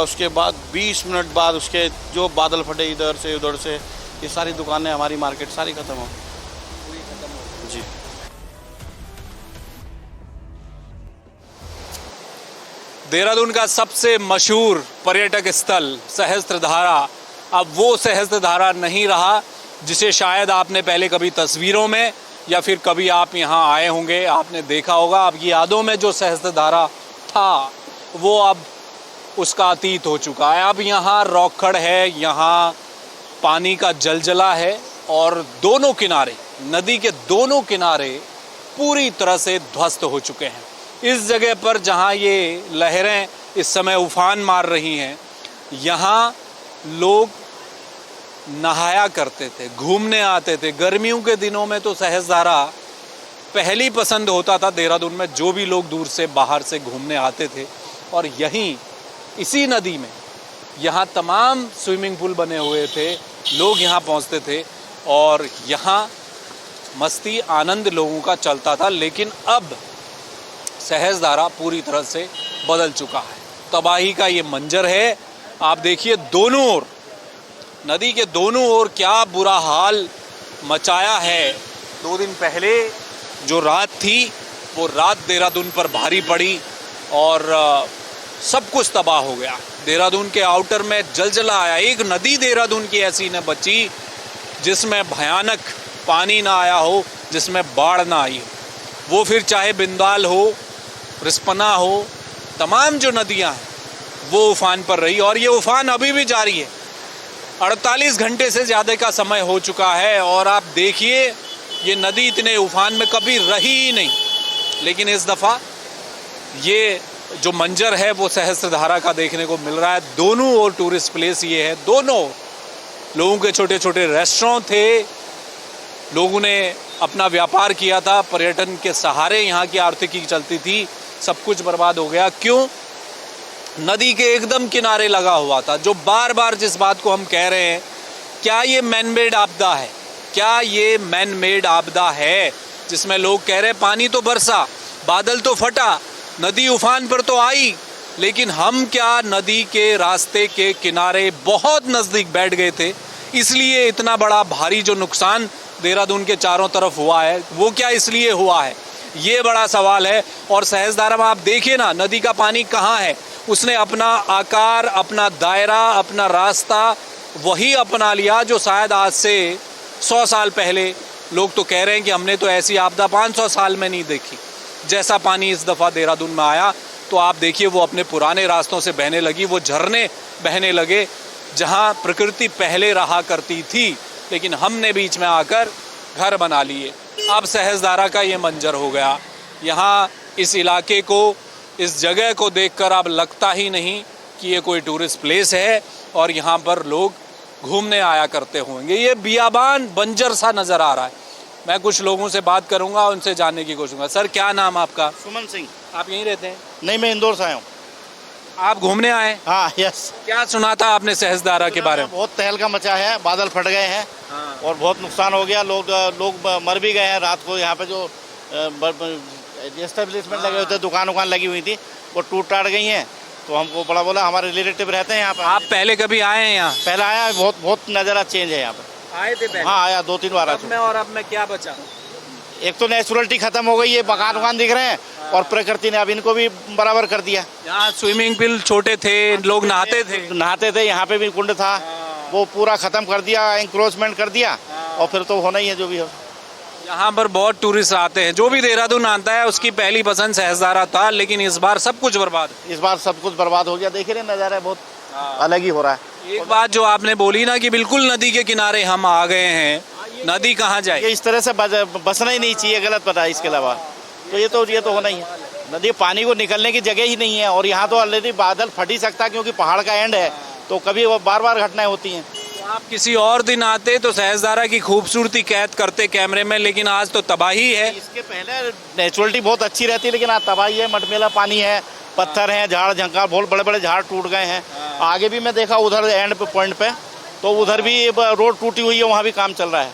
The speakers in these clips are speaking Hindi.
उसके बाद 20 मिनट बाद उसके जो बादल फटे इधर से उधर से, ये सारी दुकानें हमारी मार्केट सारी ख़त्म हो जी। देहरादून का सबसे मशहूर पर्यटक स्थल सहस्त्रधारा अब वो सहस्त्रधारा नहीं रहा जिसे शायद आपने पहले कभी तस्वीरों में या फिर कभी आप यहाँ आए होंगे, आपने देखा होगा। आपकी यादों में जो सहस्त्रधारा था वो अब उसका अतीत हो चुका है। अब यहाँ रौखड़ है, यहाँ पानी का जलजला है और दोनों किनारे, नदी के दोनों किनारे पूरी तरह से ध्वस्त हो चुके हैं। इस जगह पर जहाँ ये लहरें इस समय उफान मार रही हैं, यहाँ लोग नहाया करते थे, घूमने आते थे। गर्मियों के दिनों में तो सहस्त्रधारा पहली पसंद होता था देहरादून में, जो भी लोग दूर से बाहर से घूमने आते थे। और यहीं इसी नदी में यहाँ तमाम स्विमिंग पूल बने हुए थे, लोग यहाँ पहुँचते थे और यहाँ मस्ती आनंद लोगों का चलता था। लेकिन अब सहस्त्रधारा पूरी तरह से बदल चुका है। तबाही का ये मंजर है। आप देखिए दोनों ओर, नदी के दोनों ओर क्या बुरा हाल मचाया है। 2 दिन पहले जो रात थी वो रात देहरादून पर भारी पड़ी और सब कुछ तबाह हो गया। देहरादून के आउटर में जलजला आया। एक नदी देहरादून की ऐसी न बची जिसमें भयानक पानी ना आया हो, जिसमें बाढ़ ना आई हो। वो फिर चाहे बिंदाल हो, रिस्पना हो, तमाम जो नदियां हैं वो उफान पर रही और ये उफान अभी भी जारी है। 48 घंटे से ज़्यादा का समय हो चुका है और आप देखिए ये नदी इतने उफान में कभी रही ही नहीं। लेकिन इस दफ़ा ये जो मंजर है वो सहस्त्रधारा का देखने को मिल रहा है। दोनों ओर टूरिस्ट प्लेस ये है, दोनों लोगों के छोटे छोटे रेस्टोरेंट थे, लोगों ने अपना व्यापार किया था, पर्यटन के सहारे यहाँ की आर्थिकी चलती थी। सब कुछ बर्बाद हो गया। क्यों? नदी के एकदम किनारे लगा हुआ था। जो बार बार जिस बात को हम कह रहे हैं, क्या ये मैन मेड आपदा है? क्या ये मैन मेड आपदा है जिसमें लोग कह रहे हैं पानी तो बरसा, बादल तो फटा, नदी उफान पर तो आई, लेकिन हम क्या नदी के रास्ते के किनारे बहुत नज़दीक बैठ गए थे, इसलिए इतना बड़ा भारी जो नुकसान देहरादून के चारों तरफ हुआ है वो क्या इसलिए हुआ है? ये बड़ा सवाल है। और सहस्त्रधारा में आप देखिए ना, नदी का पानी कहाँ है, उसने अपना आकार, अपना दायरा, अपना रास्ता वही अपना लिया जो शायद आज से 100 साल पहले लोग तो कह रहे हैं कि हमने तो ऐसी आपदा 500 साल में नहीं देखी। जैसा पानी इस दफ़ा देहरादून में आया तो आप देखिए वो अपने पुराने रास्तों से बहने लगी, वो झरने बहने लगे जहाँ प्रकृति पहले रहा करती थी, लेकिन हमने बीच में आकर घर बना लिए। अब सहस्त्रधारा का ये मंजर हो गया। यहाँ इस इलाके को, इस जगह को देखकर अब लगता ही नहीं कि ये कोई टूरिस्ट प्लेस है और यहाँ पर लोग घूमने आया करते होंगे। ये बियाबान बंजर सा नज़र आ रहा है। मैं कुछ लोगों से बात करूँगा, उनसे जानने की कोशिश करूँगा। सर, क्या नाम आपका? सुमन सिंह। आप यहीं रहते हैं? नहीं, मैं इंदौर से आया हूँ। आप घूमने आए? हाँ, यस। क्या सुना था आपने सहस्त्रधारा के बारे में? बहुत तहलका मचा है, बादल फट गए हैं। हाँ। और बहुत नुकसान हो गया। लोग मर भी गए हैं। रात को यहाँ पे जो एस्टेब्लिशमेंट लगे होते, दुकान लगी हुई थी, वो टूट टाट गई हैं। तो हमको बड़ा बोला, हमारे रिलेटिव रहते हैं यहाँ पर। आप पहले कभी आए हैं यहाँ? पहले आया, बहुत नज़ारा चेंज है यहाँ पर। आए थे पहले? हाँ, आया 2-3 बार। अब में क्या बचा? एक तो नेचुरलिटी खत्म हो गई है, मकान दिख रहे हैं और प्रकृति ने अब इनको भी बराबर कर दिया। यहाँ स्विमिंग पूल छोटे थे, लोग नहाते थे, यहाँ पे भी कुंड था, वो पूरा खत्म कर दिया, इंक्रोचमेंट कर दिया और फिर तो होना ही है जो भी हो। यहाँ पर बहुत टूरिस्ट आते हैं। जो भी देहरादून आता है उसकी पहली पसंद सहस्त्रधारा था, लेकिन इस बार सब कुछ बर्बाद। इस बार सब कुछ बर्बाद हो गया। देख रहे नज़ारा बहुत अलग ही हो रहा है। एक बात जो आपने बोली ना कि बिल्कुल नदी के किनारे हम आ गए हैं, नदी कहाँ जाए? ये इस तरह से बसना ही नहीं चाहिए, गलत पता है। इसके अलावा तो ये तो होना ही है। नदी पानी को निकलने की जगह ही नहीं है और यहाँ तो ऑलरेडी बादल फट ही सकता है क्योंकि पहाड़ का एंड है, तो कभी वो बार घटनाएं होती हैं। तो आप किसी और दिन आते तो सहस्त्रधारा की खूबसूरती कैद करते कैमरे में, लेकिन आज तो तबाही है। इसके पहले नेचुरलिटी बहुत अच्छी रहती है, लेकिन आज तबाही है। मटमेला पानी है, पत्थर हैं, झाड़ झंकार, बहुत बड़े बड़े झाड़ टूट गए हैं। आगे भी मैं देखा उधर एंड पे पॉइंट पे, तो उधर भी रोड टूटी हुई है, वहाँ भी काम चल रहा है।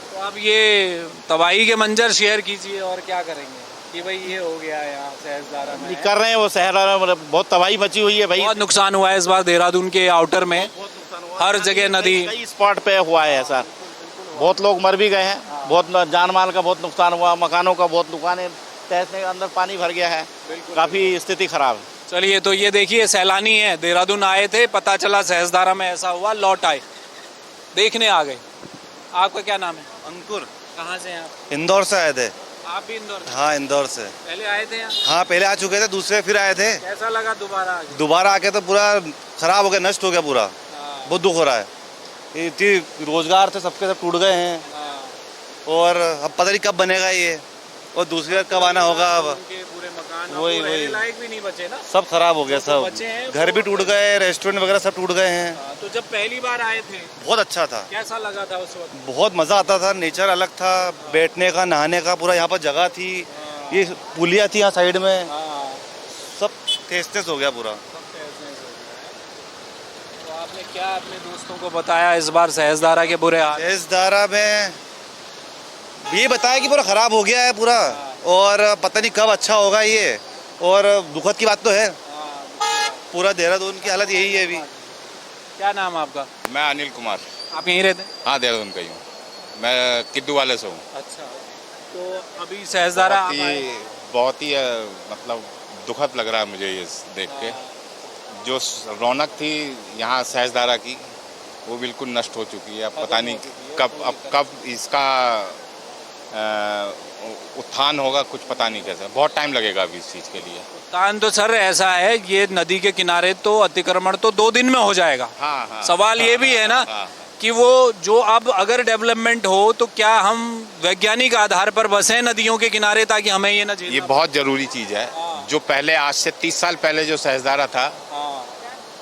तो आप ये तबाही के मंजर शेयर कीजिए और क्या करेंगे? कि भाई ये हो गया यहाँ सहस्त्रधारा में? कर रहे हैं वो शहर, मतलब बहुत तबाही मची हुई है भाई। बहुत नुकसान हुआ है इस बार देहरादून के आउटर में, हर जगह नदी। कई स्पॉट पे हुआ है ऐसा, बहुत लोग मर भी गए हैं, बहुत जान माल का बहुत नुकसान हुआ, मकानों का बहुत, दुकानें तहस के अंदर पानी भर गया है, काफ़ी स्थिति खराब है। चलिए, तो ये देखिए सैलानी है, देहरादून आए थे, पता चला सहस्त्रधारा में ऐसा हुआ, लौट आए, देखने आ गए। आपका क्या नाम है? अंकुर। कहाँ से हैं आप? इंदौर से आए थे। आप भी इंदौर से? हाँ, इंदौर से। पहले आए थे यहाँ? हाँ, पहले आ चुके थे, दूसरे फिर आए थे। कैसा लगा दोबारा आके? दोबारा आके तो पूरा खराब हो गया, नष्ट हो गया पूरा। हाँ, बहुत दुख हो रहा है। इतनी रोजगार थे सबके, सब टूट गए हैं, हाँ। और अब पता नहीं कब बनेगा ये, और दूसरी बार कब आना होगा। अब उनके पूरे मकान अब वही- तो रहने वही। लायक भी नहीं बचे ना। सब खराब हो गया, सब बचे हैं, घर भी तो- टूट गए, रेस्टोरेंट वगैरह सब टूट गए हैं। हाँ, तो जब पहली बार आए थे बहुत अच्छा था, कैसा लगा था उस वक्त? बहुत मज़ा आता था, नेचर अलग था, बैठने का, नहाने का, पूरा यहाँ पर जगह थी, ये पुलिया थी यहाँ साइड में, हाँ, सब तेज हो गया पूरा। तो आपने क्या अपने दोस्तों को बताया इस बार सहस्त्रधारा के बुरे हाल? सहस्त्रधारा में ये बताया कि पूरा खराब हो गया है पूरा, और पता नहीं कब अच्छा होगा ये, और दुखद की बात तो है, पूरा देहरादून की हालत यही है अभी। क्या नाम है आपका? मैं अनिल कुमार। आप यहीं रहते हैं? हाँ, देहरादून का ही हूँ, मैं किद्दू वाले से हूँ। अच्छा, तो अभी सहस्त्रधारा आप आए? बहुत ही मतलब दुखद लग रहा है मुझे ये देख के। जो रौनक थी यहाँ सहस्त्रधारा की, वो बिल्कुल नष्ट हो चुकी है। अब पता नहीं कब इसका उत्थान होगा, कुछ पता नहीं कैसे, बहुत टाइम लगेगा अभी इस चीज़ के लिए। तान तो सर ऐसा है, ये नदी के किनारे तो अतिक्रमण तो 2 दिन में हो जाएगा। हाँ, हाँ, सवाल ये भी है ना हाँ, कि वो जो अब अगर डेवलपमेंट हो तो क्या हम वैज्ञानिक आधार पर बसें नदियों के किनारे, ताकि हमें ये न झेलना ये बहुत ज़रूरी चीज़ है। जो पहले, आज से 30 साल पहले जो सहस्त्रधारा था,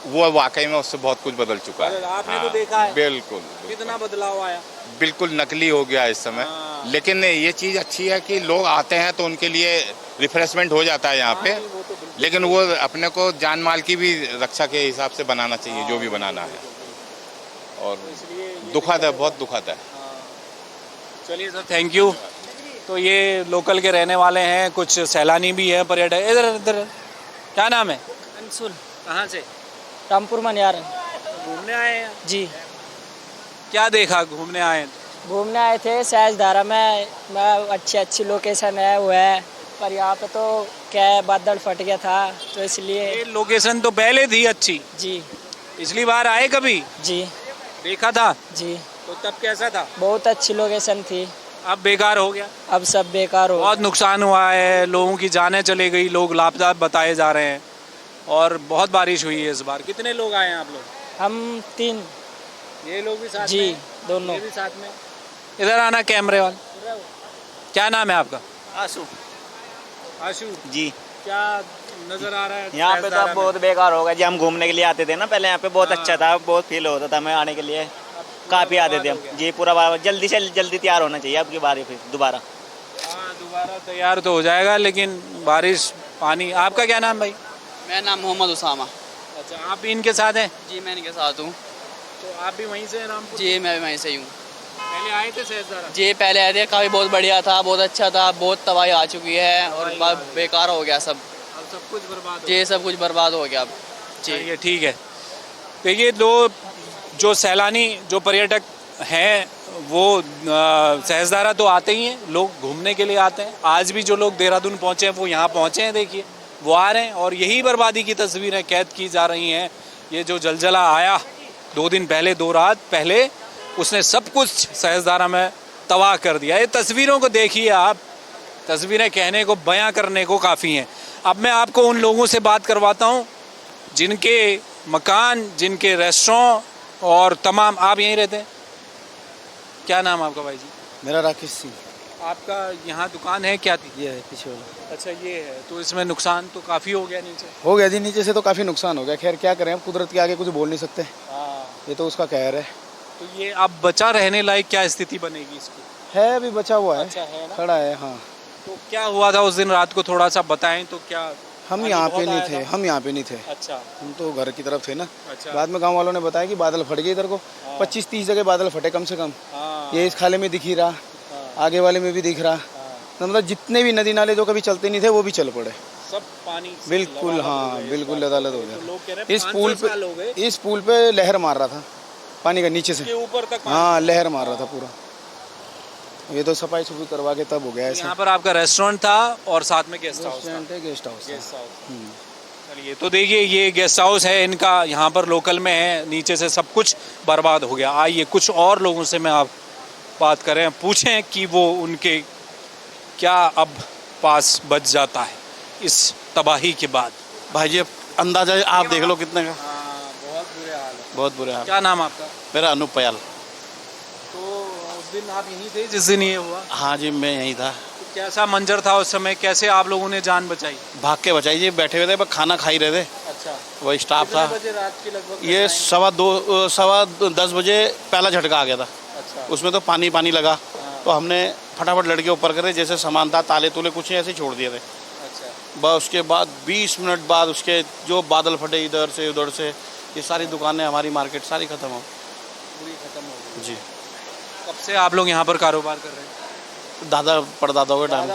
वो वाकई में उससे बहुत कुछ बदल चुका है। आपने तो देखा है। बिल्कुल, कितना बदलाव आया। बिल्कुल नकली हो गया इस समय। लेकिन ये चीज़ अच्छी है कि लोग आते हैं तो उनके लिए रिफ्रेशमेंट हो जाता है यहाँ पे, लेकिन वो अपने को जान माल की भी रक्षा के हिसाब से बनाना चाहिए, जो भी बनाना है, और दुखद है, बहुत दुखद है। चलिए सर, थैंक यू। तो ये लोकल के रहने वाले हैं, कुछ सैलानी भी हैं, पर्यटक। इधर इधर, क्या नाम है? अंशुल, कहाँ से? रामपुर मनियार। घूमने आए हैं? जी, क्या देखा घूमने आए हैं? घूमने आए थे सहस्त्रधारा में, अच्छी लोकेशन है वो है, पर यहाँ पे तो क्या है, बादल फट गया था तो इसलिए। ये लोकेशन तो पहले थी अच्छी, जी पिछली बार आए कभी जी देखा था, जी, तो तब कैसा था? बहुत अच्छी लोकेशन थी, अब बेकार हो गया, अब सब बेकार हो। बहुत नुकसान हुआ है, लोगों की जानें चली गई, लोग लापता बताए जा रहे हैं, और बहुत बारिश हुई है इस बार। कितने लोग आए हैं आप लोग? हम 3। ये लोग भी साथ जी, में? दोनों। ये भी साथ में। इधर आना कैमरे वाले। क्या नाम है आपका? आंसू आशु जी। क्या नजर आ रहा है यहाँ पे तो सहस्त्रधारा अब बहुत बेकार होगा जी। हम घूमने के लिए आते थे ना पहले, यहाँ पे बहुत अच्छा था, बहुत फील होता था हमें आने के लिए, काफ़ी आते थे हम जी। पूरा जल्दी से जल्दी तैयार होना चाहिए अब की बार फिर दोबारा। हाँ, दोबारा तैयार तो हो जाएगा, लेकिन बारिश, पानी। आपका क्या नाम भाई? मेरा नाम मोहम्मद उसामा। अच्छा, आप भी इनके साथ हैं? जी, मैं इनके साथ हूँ। तो आप भी वहीं से हैं रामपुर? जी, मैं भी वहीं से ही हूँ। पहले आए थे सहस्त्रधारा? जी, पहले आए थे, काफ़ी बहुत बढ़िया था, बहुत अच्छा था, बहुत तबाही आ चुकी है और बेकार हो गया सब। अब सब कुछ बर्बाद हो जी, सब कुछ बर्बाद हो गया अब। जी, ये ठीक है। देखिए, जो सैलानी, जो पर्यटक हैं, वो सहस्त्रधारा तो आते ही हैं, लोग घूमने के लिए आते हैं। आज भी जो लोग देहरादून पहुँचे हैं वो यहाँ पहुँचे हैं, देखिए वो आ रहे हैं, और यही बर्बादी की तस्वीरें कैद की जा रही हैं। ये जो जलजला आया 2 दिन पहले, 2 रात पहले, उसने सब कुछ सहस्त्रधारा में तबाह कर दिया। ये तस्वीरों को देखिए आप, तस्वीरें कहने को, बयां करने को काफ़ी हैं। अब मैं आपको उन लोगों से बात करवाता हूँ जिनके मकान, जिनके रेस्टोरेंट और तमाम। आप यहीं रहते हैं? क्या नाम आपका भाई जी? मेरा राकेश सिंह। आपका यहाँ दुकान है, क्या थी? ये है पीछे वाला। अच्छा, ये है। तो इसमें नुकसान तो काफ़ी हो गया नीचे? हो गया जी, नीचे से तो काफ़ी नुकसान हो गया। खैर क्या करें, अब कुदरत के आगे कुछ बोल नहीं सकते, हाँ। ये तो उसका कहर है। तो ये अब बचा रहने लायक क्या स्थिति बनेगी इसकी? है अभी बचा हुआ है, अच्छा है ना? खड़ा है। हाँ, तो क्या हुआ था उस दिन रात को, थोड़ा सा बताएं तो। क्या हम पानी यहाँ बहुत पे नहीं आया थे, था? हम यहाँ पे नहीं थे, अच्छा हम तो घर की तरफ थे ना। अच्छा। बाद में गांव वालों ने बताया कि बादल फट गए इधर को, 25-30 जगह बादल फटे कम से कम। हाँ, ये इस खाले में दिख ही रहा, हाँ, आगे वाले में भी दिख रहा, हाँ। तो मतलब जितने भी नदी नाले जो कभी चलते नहीं थे वो भी चल पड़े। सब पानी से बिल्कुल, लबालब हो हाँ गए, बिल्कुल इस अदालत हो बात पे। तो लोग कह गया। रहे हैं 500 साल हो गए इस पुल पे लहर मार रहा था पानी का नीचे के से। ऊपर तक पानी। हाँ लहर मार रहा था पूरा। ये तो सफाई सुफाई करवा के तब हो गया ऐसा। यहाँ पर आपका रेस्टोरेंट था और साथ में गेस्ट हाउस था। रेस्टोरेंट है, गेस्ट हाउस है। चलिए, तो देखिए ये गेस्ट हाउस है इनका, यहाँ पर लोकल में है, नीचे से सब कुछ बर्बाद हो गया। आइए कुछ और लोगों से मैं आप बात करें, पूछें कि वो उनके क्या अब पास बच जाता है इस तबाही के बाद। भाई जी अंदाजा आप देख लो कितने का। बहुत बुरे हाल है। बहुत बुरे हाल। क्या नाम आपका? मेरा अनूप पयाल। तो उस दिन आप यहीं थे जिस दिन ये हुआ? हाँ जी मैं यहीं था। तो कैसा मंजर था उस समय, कैसे आप लोगों ने जान बचाई? भाग के बचाई जी, बैठे हुए थे बस खाना खा ही रहे थे। अच्छा, वही स्टाफ था। कितने बजे रात की लगभग? ये 10 बजे पहला झटका आ गया था। अच्छा, उसमें तो पानी पानी लगा, तो हमने फटाफट लड़के ऊपर करे, जैसे सामान था ताले तूले कुछ नहीं ऐसे ही छोड़ दिए थे। अच्छा। बस उसके बाद 20 मिनट बाद उसके जो बादल फटे इधर से उधर से, ये सारी दुकानें हमारी मार्केट सारी खत्म हो पूरी खत्म हो गई। जी। कब से आप लोग यहाँ पर कारोबार कर रहे हैं? दादा परदादाओं के टाइम।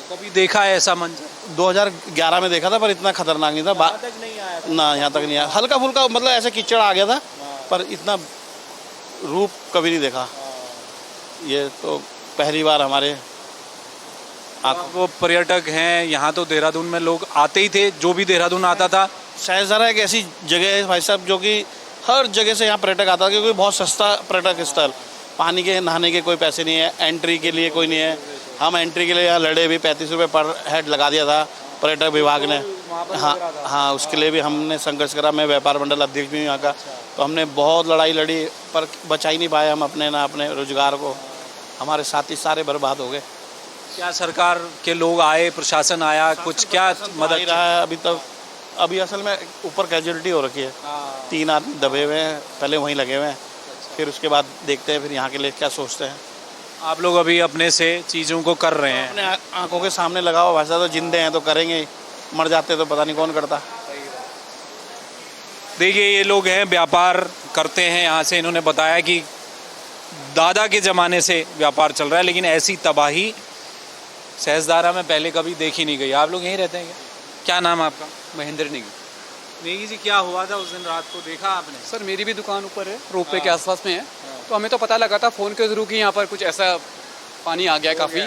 कभी देखा है ऐसा मंजर? 2011 में देखा था, पर इतना खतरनाक नहीं था। तक नहीं आया था। ना यहाँ तक नहीं आया, हल्का फुल्का मतलब ऐसे कीचड़ आ गया था, पर इतना रूप कभी नहीं देखा। ये तो पहली बार हमारे वो पर्यटक हैं यहाँ, तो देहरादून में लोग आते ही थे, जो भी देहरादून आता था। सहजरा एक ऐसी जगह है भाई साहब जो कि हर जगह से यहाँ पर्यटक आता है, क्योंकि बहुत सस्ता पर्यटक स्थल। पानी के नहाने के कोई पैसे नहीं है, एंट्री के लिए कोई नहीं है। हम एंट्री के लिए यहाँ लड़े भी, 35 रुपये पर हेड लगा दिया था पर्यटक विभाग ने। हाँ हाँ, उसके लिए भी हमने संघर्ष करा। मैं व्यापार मंडल अध्यक्ष भी हूँ यहाँ का, तो हमने बहुत लड़ाई लड़ी, पर बचा ही नहीं पाए हम अपने ना अपने रोजगार को। हमारे साथी सारे बर्बाद हो गए। क्या सरकार के लोग आए, प्रशासन आया, कुछ क्या मदद ही रहा है अभी तक। अभी असल में ऊपर कैजुअलिटी हो रखी है, 3 आदमी दबे हुए हैं, पहले वहीं लगे हुए हैं। फिर उसके बाद देखते हैं फिर यहाँ के लिए क्या सोचते हैं। आप लोग अभी अपने से चीज़ों को कर रहे हैं? अपने आंखों के सामने लगा हुआ भाषा, तो जिंदे हैं तो करेंगे ही, मर जाते तो पता नहीं कौन करता। देखिए ये लोग हैं, व्यापार करते हैं यहाँ से। इन्होंने बताया कि दादा के ज़माने से व्यापार चल रहा है, लेकिन ऐसी तबाही सहजदारा में पहले कभी देखी नहीं गई। आप लोग यहीं रहते हैं क्या? क्या नाम है आपका? महेंद्र नेगी। नेगी जी, क्या हुआ था उस दिन रात को, देखा आपने? सर मेरी भी दुकान ऊपर है, रोपवे के आसपास में है। तो हमें तो पता लगा था फ़ोन के थ्रू कि यहाँ पर कुछ ऐसा पानी आ गया है, काफ़ी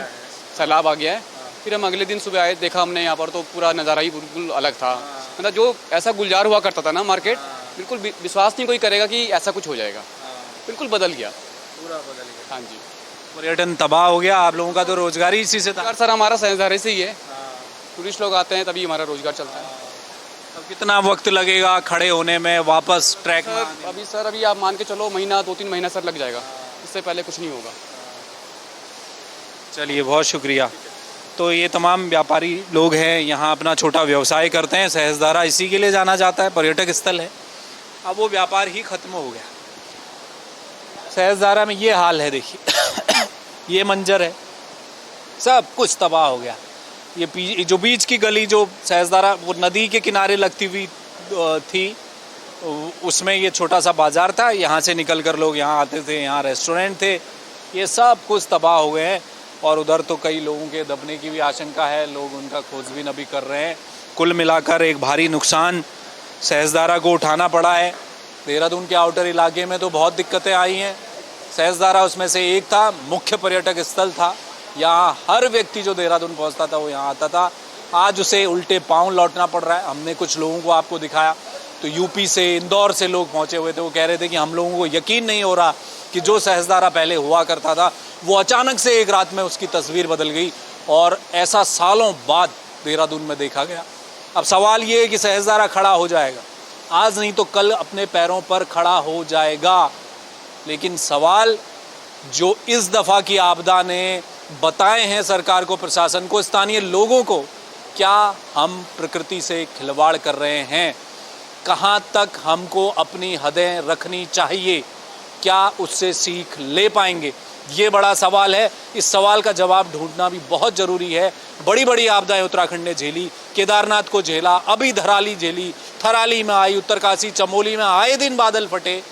सैलाब आ गया है। फिर हम अगले दिन सुबह आए, देखा हमने यहाँ पर तो पूरा नज़ारा ही बिल्कुल अलग था। मतलब जो ऐसा गुलजार हुआ करता था ना मार्केट, बिल्कुल विश्वास नहीं कोई करेगा कि ऐसा कुछ हो जाएगा। बिल्कुल बदल गया, पूरा बदल गया। हाँ जी। पर्यटन तबाह हो गया। आप लोगों का तो रोजगार ही इसी से था। सर हमारा सहजदारे से ही है, टूरिस्ट लोग आते हैं तभी हमारा रोजगार चलता है। अब कितना वक्त लगेगा खड़े होने में, वापस ट्रैक में? सर अभी आप मान के चलो महीना 2-3 महीना सर लग जाएगा, इससे पहले कुछ नहीं होगा। चलिए, बहुत शुक्रिया। तो ये तमाम व्यापारी लोग हैं, यहाँ अपना छोटा व्यवसाय करते हैं। सहजदारा इसी के लिए जाना जाता है, पर्यटक स्थल है। अब वो व्यापार ही खत्म हो गया। सहजदारा में ये हाल है, देखिए ये मंजर है, सब कुछ तबाह हो गया। ये जो बीच की गली जो सहजदारा वो नदी के किनारे लगती हुई थी, उसमें ये छोटा सा बाज़ार था। यहाँ से निकल कर लोग यहाँ आते थे, यहाँ रेस्टोरेंट थे। ये सब कुछ तबाह हो गए हैं और उधर तो कई लोगों के दबने की भी आशंका है। लोग उनका खोजबीन अभी कर रहे हैं। कुल मिलाकर एक भारी नुकसान सहजदारा को उठाना पड़ा है। देहरादून के आउटर इलाके में तो बहुत दिक्कतें आई हैं। सहजदारा उसमें से एक था, मुख्य पर्यटक स्थल था। यहाँ हर व्यक्ति जो देहरादून पहुँचता था वो यहाँ आता था। आज उसे उल्टे पाँव लौटना पड़ रहा है। हमने कुछ लोगों को आपको दिखाया, तो यूपी से, इंदौर से लोग पहुँचे हुए थे। वो कह रहे थे कि हम लोगों को यकीन नहीं हो रहा कि जो सहजदारा पहले हुआ करता था वो अचानक से एक रात में उसकी तस्वीर बदल गई, और ऐसा सालों बाद देहरादून में देखा गया। अब सवाल ये है कि सहजदारा खड़ा हो जाएगा, आज नहीं तो कल अपने पैरों पर खड़ा हो जाएगा। लेकिन सवाल जो इस दफ़ा की आपदा ने बताए हैं सरकार को, प्रशासन को, स्थानीय लोगों को, क्या हम प्रकृति से खिलवाड़ कर रहे हैं? कहाँ तक हमको अपनी हदें रखनी चाहिए? क्या उससे सीख ले पाएंगे? ये बड़ा सवाल है। इस सवाल का जवाब ढूंढना भी बहुत ज़रूरी है। बड़ी बड़ी आपदाएं उत्तराखंड ने झेली, केदारनाथ को झेला, अभी धराली झेली, थराली में आई, उत्तरकाशी, चमोली में आए दिन बादल फटे।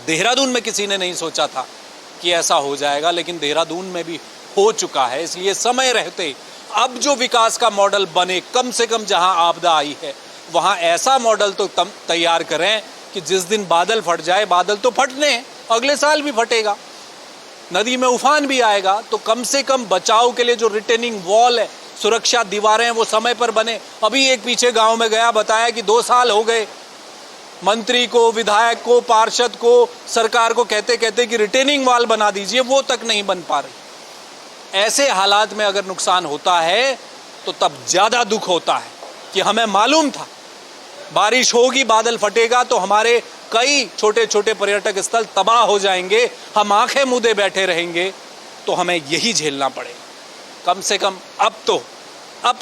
देहरादून में किसी ने नहीं सोचा था कि ऐसा हो जाएगा, लेकिन देहरादून में भी हो चुका है। इसलिए समय रहते अब जो विकास का मॉडल बने, कम से कम जहां आपदा आई है वहां ऐसा मॉडल तो तैयार करें कि जिस दिन बादल फट जाए, बादल तो फटने हैं, अगले साल भी फटेगा, नदी में उफान भी आएगा, तो कम से कम बचाव के लिए जो रिटेनिंग वॉल है, सुरक्षा दीवारें हैं, वो समय पर बने। अभी एक पीछे गांव में गया, बताया कि 2 साल हो गए मंत्री को, विधायक को, पार्षद को, सरकार को कहते कहते कि रिटेनिंग वॉल बना दीजिए, वो तक नहीं बन पा रही। ऐसे हालात में अगर नुकसान होता है तो तब ज्यादा दुख होता है कि हमें मालूम था बारिश होगी, बादल फटेगा तो हमारे कई छोटे छोटे पर्यटक स्थल तबाह हो जाएंगे, हम आंखें मूंदे बैठे रहेंगे, तो हमें यही झेलना पड़ेगा। कम से कम अब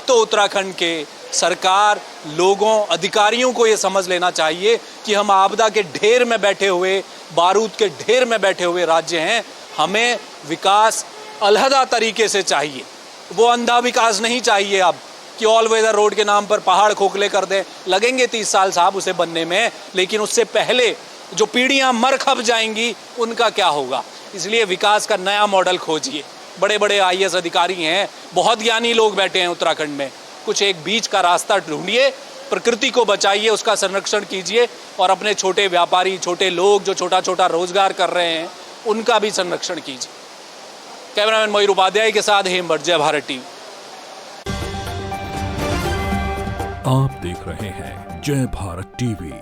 तो उत्तराखंड के सरकार, लोगों, अधिकारियों को ये समझ लेना चाहिए कि हम आपदा के ढेर में बैठे हुए, बारूद के ढेर में बैठे हुए राज्य हैं। हमें विकास अलहदा तरीके से चाहिए, वो अंधा विकास नहीं चाहिए अब कि ऑल वेदर रोड के नाम पर पहाड़ खोखले कर दें। लगेंगे 30 साल साहब उसे बनने में, लेकिन उससे पहले जो पीढ़ियां मर खप जाएंगी उनका क्या होगा। इसलिए विकास का नया मॉडल खोजिए। बड़े बड़े IAS अधिकारी हैं, बहुत ज्ञानी लोग बैठे हैं उत्तराखंड में, कुछ एक बीच का रास्ता ढूंढिए, प्रकृति को बचाइए, उसका संरक्षण कीजिए और अपने छोटे व्यापारी, छोटे लोग जो छोटा छोटा रोजगार कर रहे हैं उनका भी संरक्षण कीजिए। कैमरामैन मयूर उपाध्याय के साथ हेमवट, जय भारत टीवी। आप देख रहे हैं जय भारत टीवी।